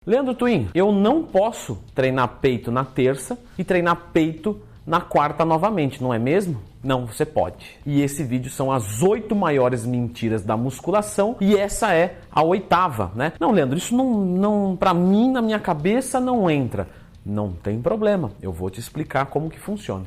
Leandro Twin, eu não posso treinar peito na terça e treinar peito na quarta novamente, não é mesmo? Não, você pode. E esse vídeo são as 8 maiores mentiras da musculação e essa é a 8ª, né? Não, Leandro, isso não para mim, na minha cabeça, não entra. Não tem problema, eu vou te explicar como que funciona.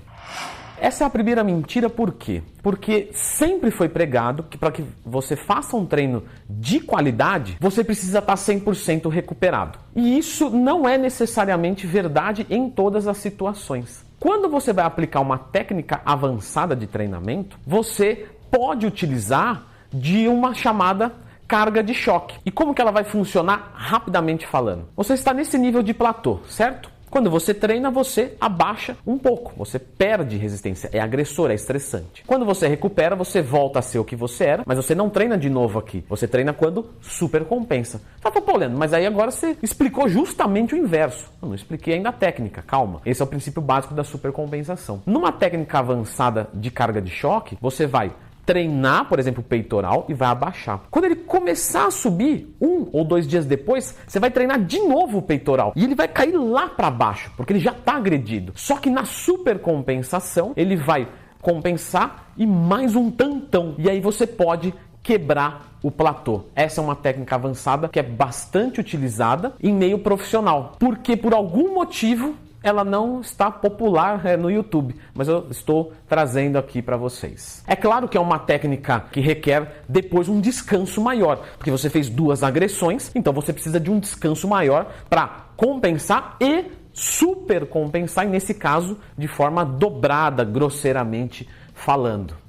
Essa é a primeira mentira, por quê? Porque sempre foi pregado que para que você faça um treino de qualidade, você precisa estar 100% recuperado. E isso não é necessariamente verdade em todas as situações. Quando você vai aplicar uma técnica avançada de treinamento, você pode utilizar de uma chamada carga de choque. E como que ela vai funcionar rapidamente falando? Você está nesse nível de platô, certo? Quando você treina, você abaixa um pouco, você perde resistência, é agressor, é estressante. Quando você recupera, você volta a ser o que você era, mas você não treina de novo aqui. Você treina quando super compensa. Tá, pô, Leandro, mas aí agora você explicou justamente o inverso. Eu não expliquei ainda a técnica, calma. Esse é o princípio básico da supercompensação. Numa técnica avançada de carga de choque, você vai treinar, por exemplo, o peitoral e vai abaixar. Quando ele começar a subir, 1 ou 2 dias depois, você vai treinar de novo o peitoral e ele vai cair lá para baixo, porque ele já está agredido. Só que na supercompensação, ele vai compensar e mais um tantão. E aí você pode quebrar o platô. Essa é uma técnica avançada que é bastante utilizada em meio profissional, porque por algum motivo ela não está popular no YouTube, mas eu estou trazendo aqui para vocês. É claro que é uma técnica que requer depois um descanso maior, porque você fez 2 agressões, então você precisa de um descanso maior para compensar e supercompensar, e nesse caso de forma dobrada, grosseiramente falando.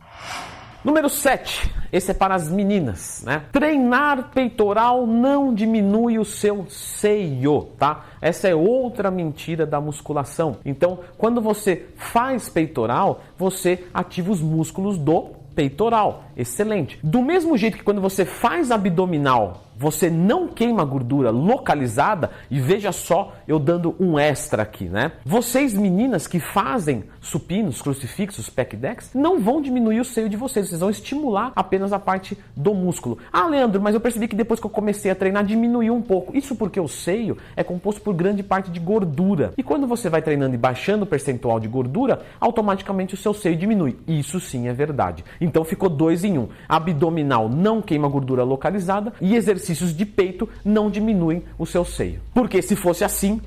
Número 7, esse é para as meninas, né? Treinar peitoral não diminui o seu seio, tá? Essa é outra mentira da musculação. Então, quando você faz peitoral, você ativa os músculos do peitoral. Excelente. Do mesmo jeito que quando você faz abdominal, você não queima gordura localizada, e veja só, eu dando um extra aqui, né? Vocês meninas que fazem supinos, crucifixos, pec decks, não vão diminuir o seio de vocês vão estimular apenas a parte do músculo. Ah, Leandro, mas eu percebi que depois que eu comecei a treinar diminuiu um pouco. Isso porque o seio é composto por grande parte de gordura. E quando você vai treinando e baixando o percentual de gordura, automaticamente o seu seio diminui. Isso sim é verdade. Então ficou 2 em 1. Abdominal não queima gordura localizada e exercícios de peito não diminuem o seu seio. Porque se fosse assim,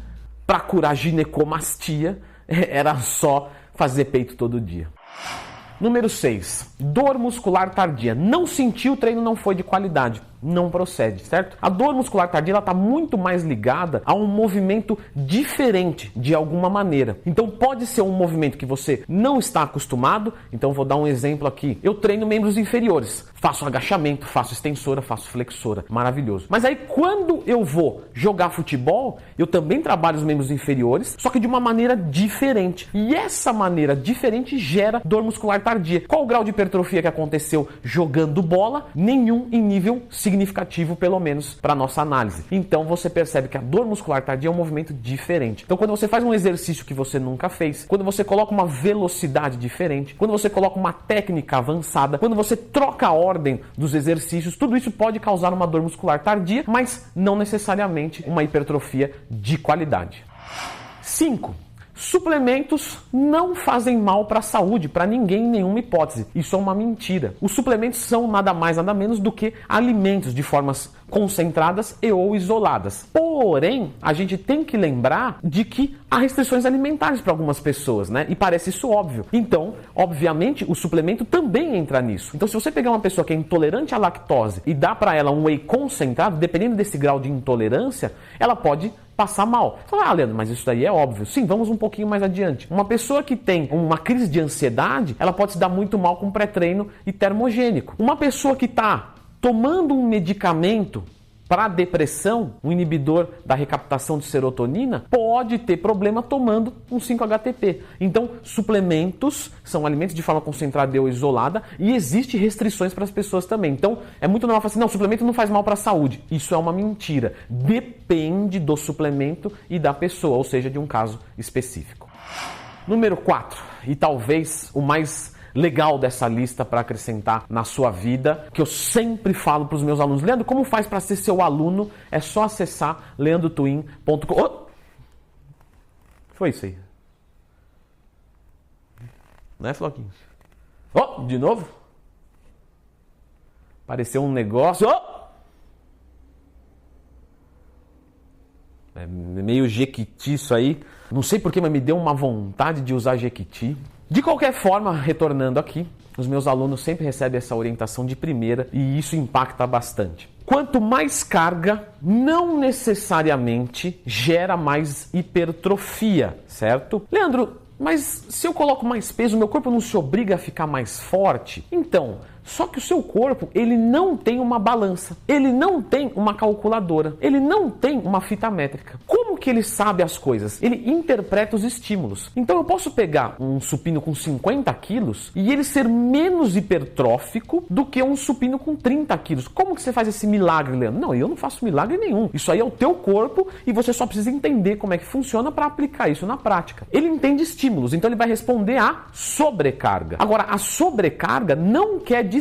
para curar ginecomastia, era só fazer peito todo dia. Número 6. Dor muscular tardia. Não sentiu, o treino não foi de qualidade. Não procede, certo? A dor muscular tardia está muito mais ligada a um movimento diferente de alguma maneira. Então pode ser um movimento que você não está acostumado. Então vou dar um exemplo aqui. Eu treino membros inferiores. Faço agachamento, faço extensora, faço flexora. Maravilhoso. Mas aí quando eu vou jogar futebol, eu também trabalho os membros inferiores, só que de uma maneira diferente. E essa maneira diferente gera dor muscular tardia. Qual o grau de hipertrofia que aconteceu jogando bola? Nenhum em nível significativo, pelo menos para nossa análise. Então você percebe que a dor muscular tardia é um movimento diferente. Então quando você faz um exercício que você nunca fez, quando você coloca uma velocidade diferente, quando você coloca uma técnica avançada, quando você troca a ordem dos exercícios, tudo isso pode causar uma dor muscular tardia, mas não necessariamente uma hipertrofia de qualidade. 5. Suplementos não fazem mal para a saúde, para ninguém em nenhuma hipótese. Isso é uma mentira. Os suplementos são nada mais, nada menos do que alimentos de formas concentradas e ou isoladas. Porém, a gente tem que lembrar de que há restrições alimentares para algumas pessoas, né? E parece isso óbvio. Então, obviamente, o suplemento também entra nisso. Então, se você pegar uma pessoa que é intolerante à lactose e dá para ela um whey concentrado, dependendo desse grau de intolerância, ela pode passar mal. Fala, Leandro, mas isso daí é óbvio. Sim, vamos um pouquinho mais adiante. Uma pessoa que tem uma crise de ansiedade, ela pode se dar muito mal com pré-treino e termogênico. Uma pessoa que está tomando um medicamento para depressão, um inibidor da recaptação de serotonina, pode ter problema tomando um 5-HTP. Então, suplementos são alimentos de forma concentrada ou isolada e existem restrições para as pessoas também. Então, é muito normal falar assim, não, suplemento não faz mal para a saúde. Isso é uma mentira. Depende do suplemento e da pessoa, ou seja, de um caso específico. Número 4, e talvez o mais legal dessa lista para acrescentar na sua vida, que eu sempre falo para os meus alunos. Leandro, como faz para ser seu aluno? É só acessar leandrotwin.com. Oh! Foi isso aí. Não é, Floquinho? Oh, de novo? Apareceu um negócio. Oh! É meio jequiti isso aí. Não sei porquê, mas me deu uma vontade de usar jequiti. De qualquer forma, retornando aqui, os meus alunos sempre recebem essa orientação de primeira e isso impacta bastante. Quanto mais carga, não necessariamente gera mais hipertrofia, certo? Leandro, mas se eu coloco mais peso, meu corpo não se obriga a ficar mais forte? Então, só que o seu corpo, ele não tem uma balança, ele não tem uma calculadora, ele não tem uma fita métrica. Como que ele sabe as coisas? Ele interpreta os estímulos. Então eu posso pegar um supino com 50 quilos e ele ser menos hipertrófico do que um supino com 30 quilos. Como que você faz esse milagre, Leandro? Não, eu não faço milagre nenhum. Isso aí é o teu corpo e você só precisa entender como é que funciona para aplicar isso na prática. Ele entende estímulos, então ele vai responder à sobrecarga. Agora, a sobrecarga não quer dizer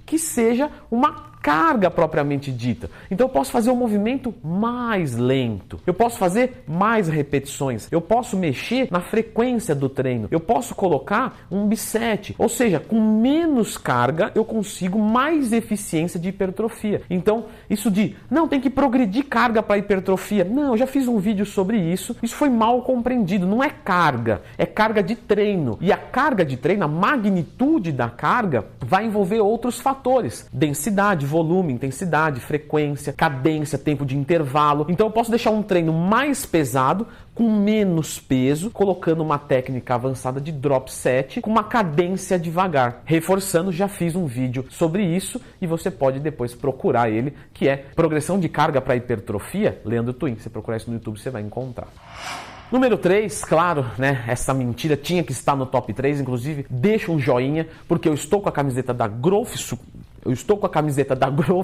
que seja uma carga propriamente dita. Então eu posso fazer um movimento mais lento, eu posso fazer mais repetições, eu posso mexer na frequência do treino, eu posso colocar um biset, ou seja, com menos carga eu consigo mais eficiência de hipertrofia. Então isso de, não, tem que progredir carga para hipertrofia, não, eu já fiz um vídeo sobre isso foi mal compreendido, não é carga, é carga de treino, e a carga de treino, a magnitude da carga vai envolver outros fatores, densidade, volume, intensidade, frequência, cadência, tempo de intervalo. Então eu posso deixar um treino mais pesado com menos peso, colocando uma técnica avançada de drop set com uma cadência devagar. Reforçando, já fiz um vídeo sobre isso e você pode depois procurar ele, que é progressão de carga para hipertrofia, Leandro Twin. Se você procurar isso no YouTube, você vai encontrar. Número 3, claro, né? Essa mentira tinha que estar no top 3, inclusive deixa um joinha, porque eu estou com a camiseta da Growth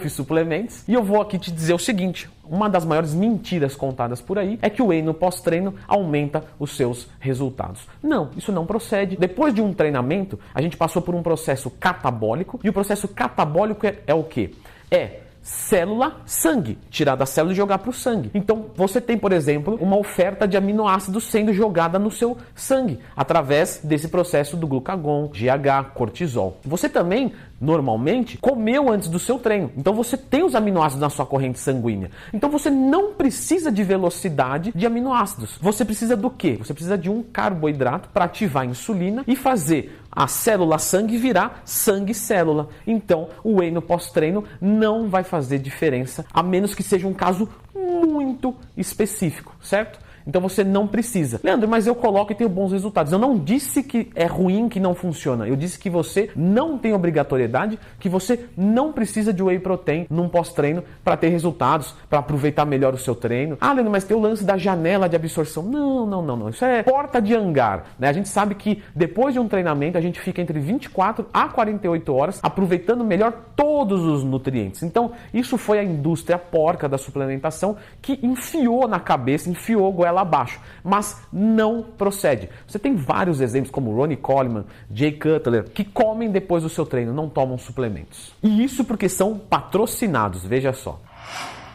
Suplementos e eu vou aqui te dizer o seguinte: uma das maiores mentiras contadas por aí é que o whey no pós-treino aumenta os seus resultados. Não, isso não procede. Depois de um treinamento, a gente passou por um processo catabólico e o processo catabólico é o quê? É célula, sangue, tirar da célula e jogar para o sangue. Então você tem, por exemplo, uma oferta de aminoácidos sendo jogada no seu sangue através desse processo do glucagon, GH, cortisol. Você também normalmente comeu antes do seu treino, então você tem os aminoácidos na sua corrente sanguínea. Então você não precisa de velocidade de aminoácidos. Você precisa do quê? Você precisa de um carboidrato para ativar a insulina e fazer a célula sangue virar sangue-célula. Então o whey no pós-treino não vai fazer diferença, a menos que seja um caso muito específico, certo? Então você não precisa. Leandro, mas eu coloco e tenho bons resultados. Eu não disse que é ruim, que não funciona. Eu disse que você não tem obrigatoriedade, que você não precisa de whey protein num pós-treino para ter resultados, para aproveitar melhor o seu treino. Ah, Leandro, mas tem o lance da janela de absorção. Não. Isso é porta de hangar, né? A gente sabe que depois de um treinamento a gente fica entre 24 a 48 horas aproveitando melhor todos os nutrientes. Então isso foi a indústria porca da suplementação que enfiou na cabeça, enfiou goela abaixo, mas não procede. Você tem vários exemplos como Ronnie Coleman, Jay Cutler, que comem depois do seu treino, não tomam suplementos. E isso porque são patrocinados, veja só.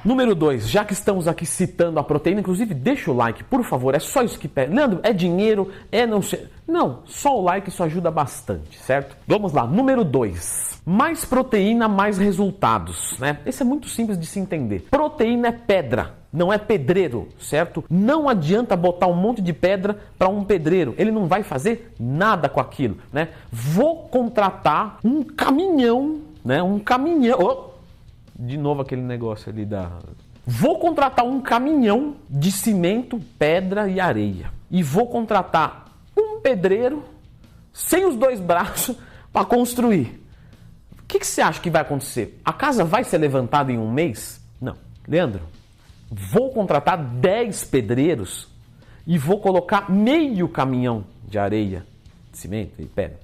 Número 2, já que estamos aqui citando a proteína, inclusive deixa o like, por favor, é só isso que pede. Leandro, é dinheiro, é não sei... Não, só o like, isso ajuda bastante, certo? Vamos lá, número 2. Mais proteína, mais resultados, né? Esse é muito simples de se entender. Proteína é pedra, não é pedreiro, certo? Não adianta botar um monte de pedra para um pedreiro, ele não vai fazer nada com aquilo, né? Vou contratar um caminhão, né? Um caminhão... Oh! De novo aquele negócio ali da... Vou contratar um caminhão de cimento, pedra e areia. E vou contratar um pedreiro sem os dois braços para construir. O que você acha que vai acontecer? A casa vai ser levantada em um mês? Não. Leandro, vou contratar 10 pedreiros e vou colocar meio caminhão de areia, de cimento e pedra.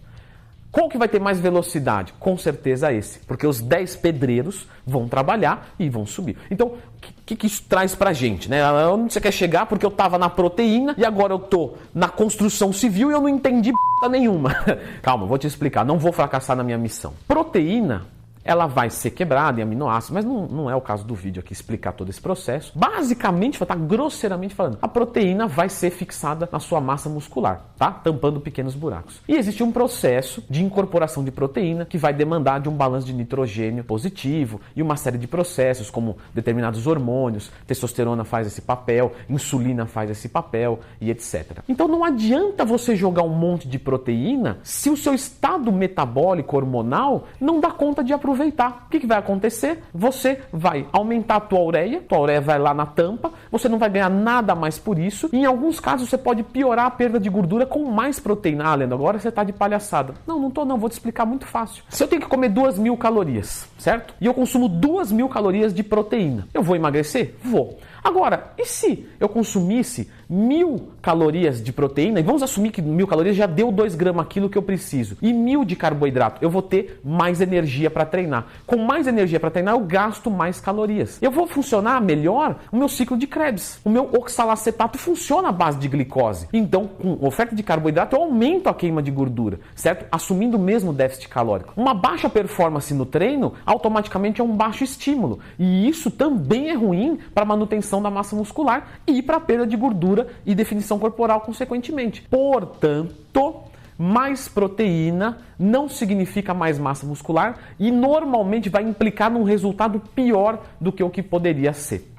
Qual que vai ter mais velocidade? Com certeza esse, porque os 10 pedreiros vão trabalhar e vão subir. Então, o que isso traz pra gente, né? Onde você quer chegar? Porque eu tava na proteína e agora eu tô na construção civil e eu não entendi nenhuma. Calma, vou te explicar, não vou fracassar na minha missão. Proteína, ela vai ser quebrada em aminoácidos, mas não é o caso do vídeo aqui explicar todo esse processo. Basicamente, vou estar grosseiramente falando, a proteína vai ser fixada na sua massa muscular, tá? Tampando pequenos buracos. E existe um processo de incorporação de proteína que vai demandar de um balanço de nitrogênio positivo e uma série de processos, como determinados hormônios, testosterona faz esse papel, insulina faz esse papel e etc. Então não adianta você jogar um monte de proteína se o seu estado metabólico hormonal não dá conta de aproveitar. O que vai acontecer? Você vai aumentar a tua ureia vai lá na tampa, você não vai ganhar nada mais por isso, e em alguns casos você pode piorar a perda de gordura com mais proteína. Ah, Leandro, agora você tá de palhaçada. Não tô não, vou te explicar muito fácil. Se eu tenho que comer 2.000 calorias, certo? E eu consumo 2.000 calorias de proteína, eu vou emagrecer? Vou. Agora, e se eu consumisse 1.000 calorias de proteína, e vamos assumir que 1.000 calorias já deu 2 gramas aquilo que eu preciso, e 1.000 de carboidrato, eu vou ter mais energia para treinar. Com mais energia para treinar, eu gasto mais calorias. Eu vou funcionar melhor o meu ciclo de Krebs. O meu oxalacetato funciona à base de glicose. Então, com oferta de carboidrato, eu aumento a queima de gordura, certo? Assumindo o mesmo déficit calórico. Uma baixa performance no treino, automaticamente é um baixo estímulo. E isso também é ruim para a manutenção da massa muscular e para a perda de gordura e definição corporal, consequentemente. Portanto, mais proteína não significa mais massa muscular e normalmente vai implicar num resultado pior do que o que poderia ser.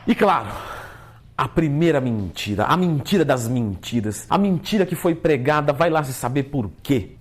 E claro, a primeira mentira, a mentira das mentiras, a mentira que foi pregada, vai lá se saber por quê.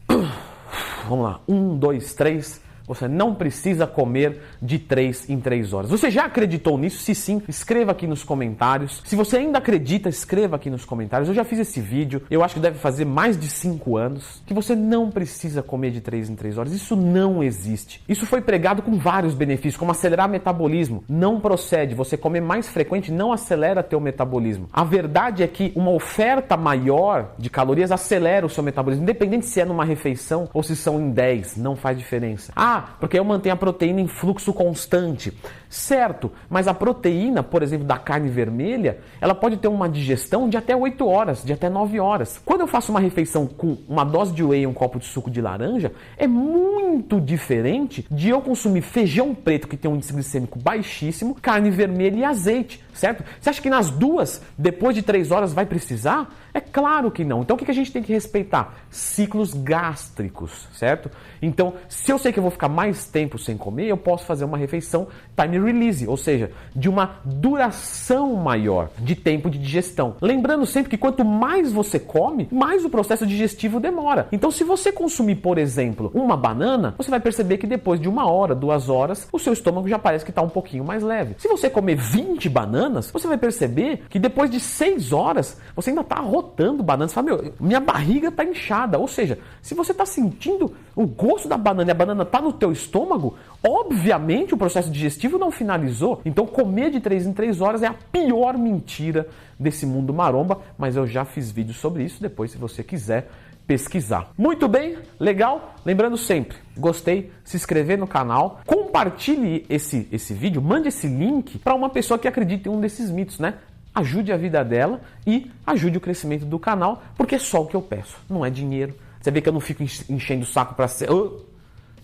Vamos lá, 1, 2, 3... Você não precisa comer de 3 em 3 horas. Você já acreditou nisso? Se sim, escreva aqui nos comentários. Se você ainda acredita, escreva aqui nos comentários. Eu já fiz esse vídeo, eu acho que deve fazer mais de 5 anos, que você não precisa comer de 3 em 3 horas. Isso não existe. Isso foi pregado com vários benefícios, como acelerar metabolismo. Não procede. Você comer mais frequente não acelera teu metabolismo. A verdade é que uma oferta maior de calorias acelera o seu metabolismo, independente se é numa refeição ou se são em 10, não faz diferença. Porque eu mantenho a proteína em fluxo constante. Certo, mas a proteína, por exemplo, da carne vermelha, ela pode ter uma digestão de até 8 horas, de até 9 horas. Quando eu faço uma refeição com uma dose de whey e um copo de suco de laranja, é muito diferente de eu consumir feijão preto, que tem um índice glicêmico baixíssimo, carne vermelha e azeite, certo? Você acha que nas duas, depois de 3 horas, vai precisar? É claro que não. Então o que a gente tem que respeitar? Ciclos gástricos, certo? Então, se eu sei que eu vou ficar mais tempo sem comer, eu posso fazer uma refeição time release, ou seja, de uma duração maior de tempo de digestão. Lembrando sempre que quanto mais você come, mais o processo digestivo demora. Então, se você consumir, por exemplo, uma banana, você vai perceber que depois de 1 hora, 2 horas, o seu estômago já parece que está um pouquinho mais leve. Se você comer 20 bananas, você vai perceber que depois de 6 horas, você ainda está arrotando bananas. Você fala, meu, minha barriga está inchada. Ou seja, se você está sentindo o gosto da banana e a banana está no teu estômago, obviamente o processo digestivo não finalizou. Então comer de 3 em 3 horas é a pior mentira desse mundo maromba, mas eu já fiz vídeo sobre isso, depois se você quiser pesquisar. Muito bem, legal? Lembrando sempre, gostei, se inscrever no canal, compartilhe esse vídeo, mande esse link para uma pessoa que acredita em um desses mitos, né? Ajude a vida dela e ajude o crescimento do canal, porque é só o que eu peço, não é dinheiro. Você vê que eu não fico enchendo o saco para ser...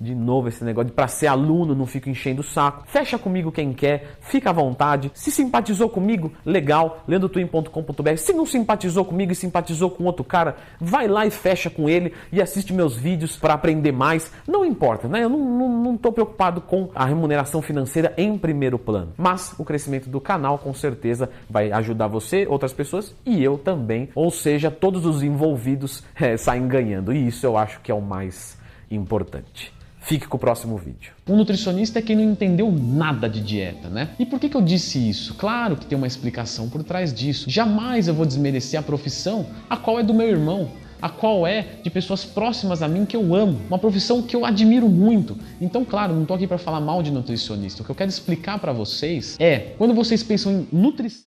De novo esse negócio de para ser aluno, não fico enchendo o saco. Fecha comigo quem quer, fica à vontade. Se simpatizou comigo, legal, leandrotwin.com.br. Se não simpatizou comigo e simpatizou com outro cara, vai lá e fecha com ele e assiste meus vídeos para aprender mais. Não importa, né? Eu não estou preocupado com a remuneração financeira em primeiro plano. Mas o crescimento do canal com certeza vai ajudar você, outras pessoas e eu também. Ou seja, todos os envolvidos saem ganhando. E isso eu acho que é o mais importante. Fique com o próximo vídeo. Um nutricionista é quem não entendeu nada de dieta, né? E por que eu disse isso? Claro que tem uma explicação por trás disso. Jamais eu vou desmerecer a profissão, a qual é do meu irmão, a qual é de pessoas próximas a mim que eu amo, uma profissão que eu admiro muito. Então, claro, não estou aqui para falar mal de nutricionista. O que eu quero explicar para vocês é, quando vocês pensam em nutrição,